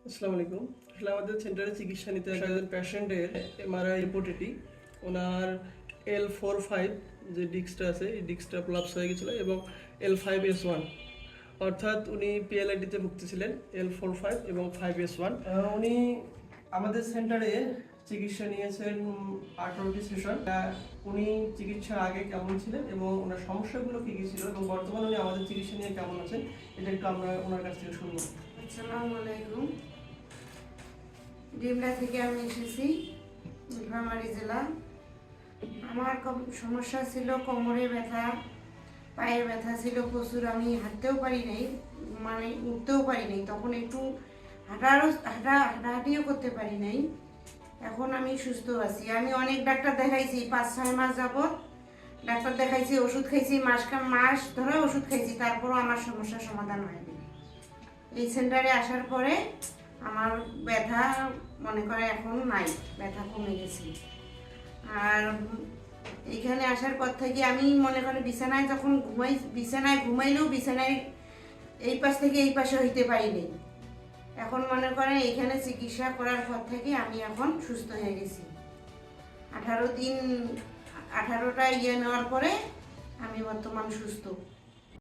আসসালামু আলাইকুম। আসলে আমাদের সেন্টারে চিকিৎসা নিতে আসা একজন পেশেন্টের এমআরআই রিপোর্ট এটি। ওনার L45 যে ডিস্কটা আছে এই ডিস্কটা প্রলাপস হয়ে গেছিলো এবং L5S1 অর্থাৎ উনি পিএলআইডিতে ভুগতেছিলেন L45 এবং 5S1। উনি আমাদের সেন্টারে চিকিৎসা নিয়েছেন 18টি সেশন। উনি চিকিৎসার আগে কেমন ছিলেন এবং ওনার সমস্যাগুলো কী কী ছিল এবং বর্তমানে উনি আমাদের চিকিৎসা নিয়ে কেমন আছেন এটা একটু আমরা ওনার কাছ থেকে শুনবো। আসসালামু আলাইকুম। ডিমলা থেকে আমি এসেছি, নীলফামারী জেলা। আমার সমস্যা ছিল কোমরে ব্যথা, পায়ে ব্যথা ছিল প্রচুর। আমি হাঁটতেও পারি নাই, মানে উঠতেও পারি নাই। তখন একটু হাঁটাহাঁটিও করতে পারি নাই। এখন আমি সুস্থ আছি। আমি অনেক ডাক্তার দেখাইছি, 5-6 মাস যাবত ডাক্তার দেখাইছি, ওষুধ খাইছি, মাস ধরে ওষুধ খাইছি, তারপরও আমার সমস্যার সমাধান হয়নি। এই সেন্টারে আসার পরে আমার ব্যথা মনে করে এখন নাই, ব্যথা কমে গেছে। আর এখানে আসার পর থেকে আমি মনে করি বিছানায় যখন ঘুমাইলেও বিছানায় এই পাশ থেকে এই পাশে হইতে পারিনি। এখন মনে করেন এখানে চিকিৎসা করার পর থেকে আমি এখন সুস্থ হয়ে গেছি। 18টা নেওয়ার পরে আমি বর্তমান সুস্থ।